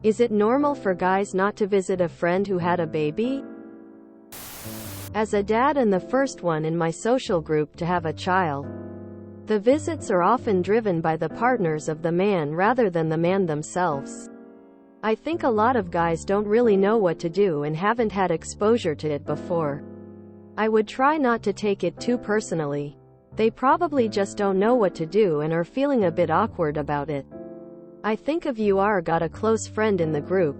Is it normal for guys not to visit a friend who had a baby? As a dad and the first one in my social group to have a child, the visits are often driven by the partners of the man rather than the man themselves. I think a lot of guys don't really know what to do and haven't had exposure to it before. I would try not to take it too personally. They probably just don't know what to do and are feeling a bit awkward about it. I think if you are got a close friend in the group,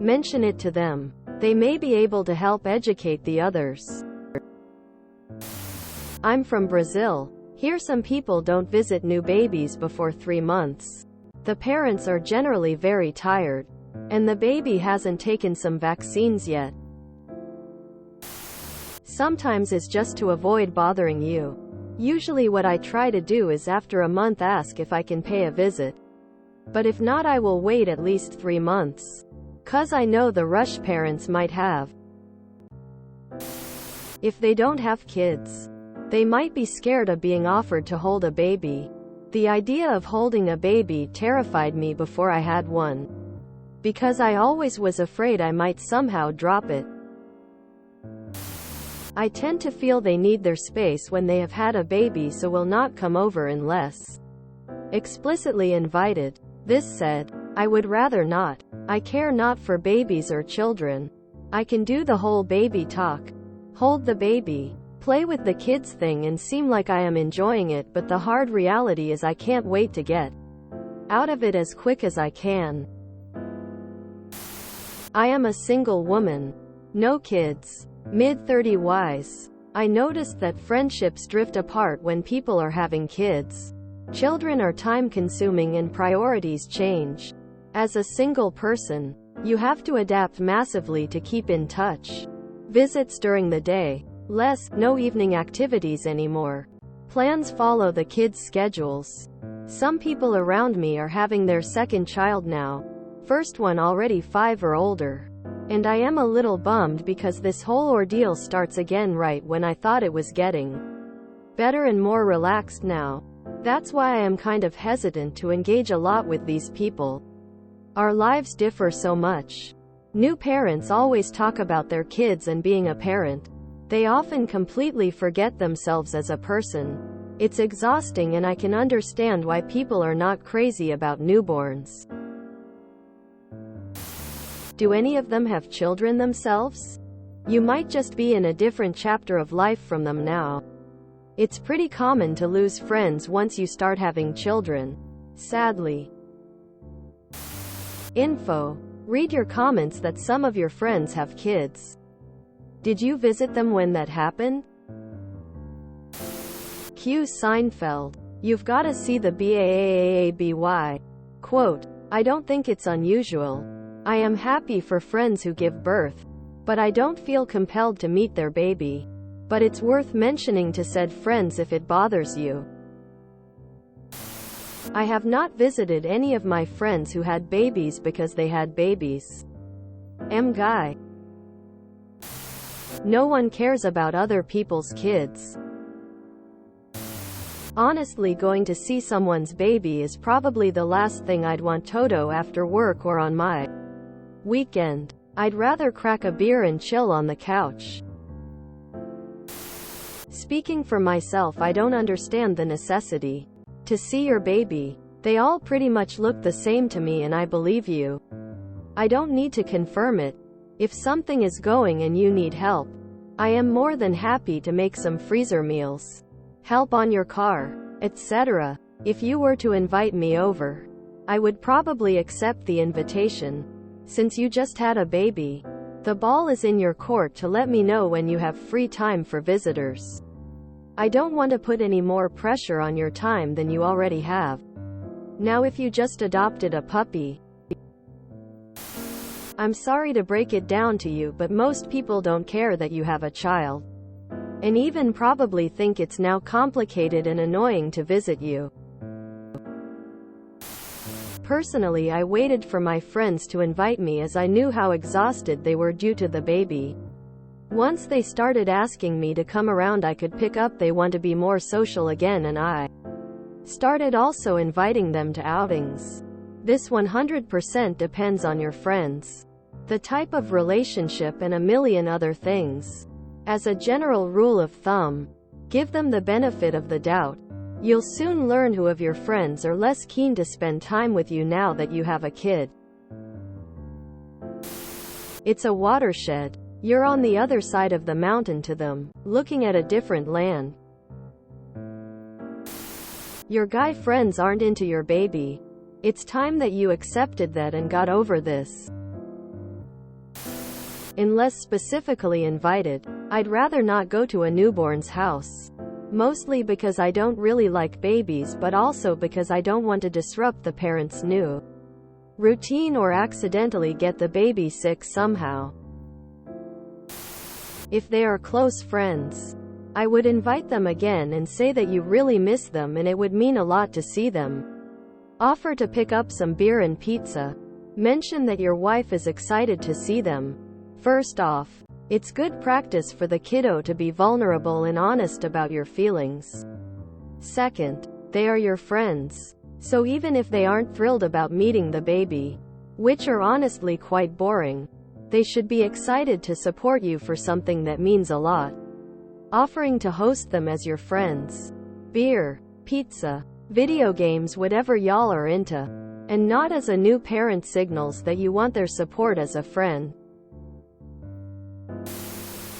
mention it to them. They may be able to help educate the others. I'm from Brazil. Here some people don't visit new babies before 3 months. The parents are generally very tired, and the baby hasn't taken some vaccines yet. Sometimes it's just to avoid bothering you. Usually what I try to do is after a month ask if I can pay a visit. But if not, I will wait at least 3 months. 'Cause I know the rush parents might have. If they don't have kids, they might be scared of being offered to hold a baby. The idea of holding a baby terrified me before I had one, because I always was afraid I might somehow drop it. I tend to feel they need their space when they have had a baby, so will not come over unless explicitly invited. This said, I would rather not. I care not for babies or children. I can do the whole baby talk, hold the baby, play with the kids thing and seem like I am enjoying it, but the hard reality is I can't wait to get out of it as quick as I can. I am a single woman. No kids. Mid-30s. I noticed that friendships drift apart when people are having kids. Children are time-consuming and priorities change. As a single person, you have to adapt massively to keep in touch. Visits during the day. Less, no evening activities anymore. Plans follow the kids' schedules. Some people around me are having their second child now. First one already 5 or older. And I am a little bummed because this whole ordeal starts again right when I thought it was getting better and more relaxed now. That's why I am kind of hesitant to engage a lot with these people. Our lives differ so much. New parents always talk about their kids and being a parent. They often completely forget themselves as a person. It's exhausting, and I can understand why people are not crazy about newborns. Do any of them have children themselves? You might just be in a different chapter of life from them now. It's pretty common to lose friends once you start having children, sadly. Info. Read your comments that some of your friends have kids. Did you visit them when that happened? Q. Seinfeld. You've gotta see the BAAAABY. Quote, I don't think it's unusual. I am happy for friends who give birth, but I don't feel compelled to meet their baby. But it's worth mentioning to said friends if it bothers you. I have not visited any of my friends who had babies because they had babies. M. Guy. No one cares about other people's kids. Honestly, going to see someone's baby is probably the last thing I'd want Toto after work or on my weekend. I'd rather crack a beer and chill on the couch. Speaking for myself, I don't understand the necessity to see your baby. They all pretty much look the same to me and I believe you. I don't need to confirm it. If something is going and you need help, I am more than happy to make some freezer meals, help on your car, etc. If you were to invite me over, I would probably accept the invitation. Since you just had a baby, the ball is in your court to let me know when you have free time for visitors. I don't want to put any more pressure on your time than you already have. Now, if you just adopted a puppy, I'm sorry to break it down to you, but most people don't care that you have a child, and even probably think it's now complicated and annoying to visit you. Personally, I waited for my friends to invite me as I knew how exhausted they were due to the baby. Once they started asking me to come around, I could pick up they want to be more social again, and I started also inviting them to outings. This 100% depends on your friends, the type of relationship, and a million other things. As a general rule of thumb, give them the benefit of the doubt. You'll soon learn who of your friends are less keen to spend time with you now that you have a kid. It's a watershed. You're on the other side of the mountain to them, looking at a different land. Your guy friends aren't into your baby. It's time that you accepted that and got over this. Unless specifically invited, I'd rather not go to a newborn's house. Mostly because I don't really like babies, but also because I don't want to disrupt the parents' new routine or accidentally get the baby sick somehow. If they are close friends, I would invite them again and say that you really miss them and it would mean a lot to see them. Offer to pick up some beer and pizza. Mention that your wife is excited to see them. First off, it's good practice for the kiddo to be vulnerable and honest about your feelings. Second, they are your friends. So even if they aren't thrilled about meeting the baby, which are honestly quite boring, they should be excited to support you for something that means a lot. Offering to host them as your friends. Beer, pizza, video games, whatever y'all are into. And not as a new parent signals that you want their support as a friend.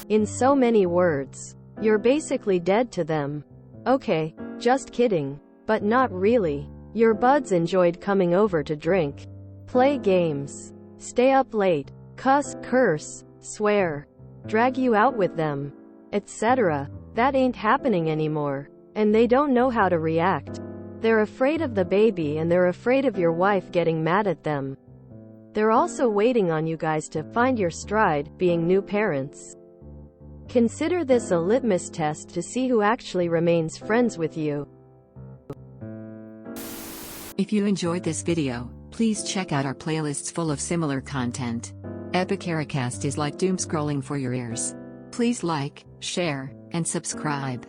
In so many words, you're basically dead to them. Okay, just kidding. But not really. Your buds enjoyed coming over to drink, play games, stay up late, cuss, curse, swear, drag you out with them, etc. That ain't happening anymore. And they don't know how to react. They're afraid of the baby and they're afraid of your wife getting mad at them. They're also waiting on you guys to find your stride, being new parents. Consider this a litmus test to see who actually remains friends with you. If you enjoyed this video, please check out our playlists full of similar content. Epicaricast is like doom scrolling for your ears. Please like, share, and subscribe.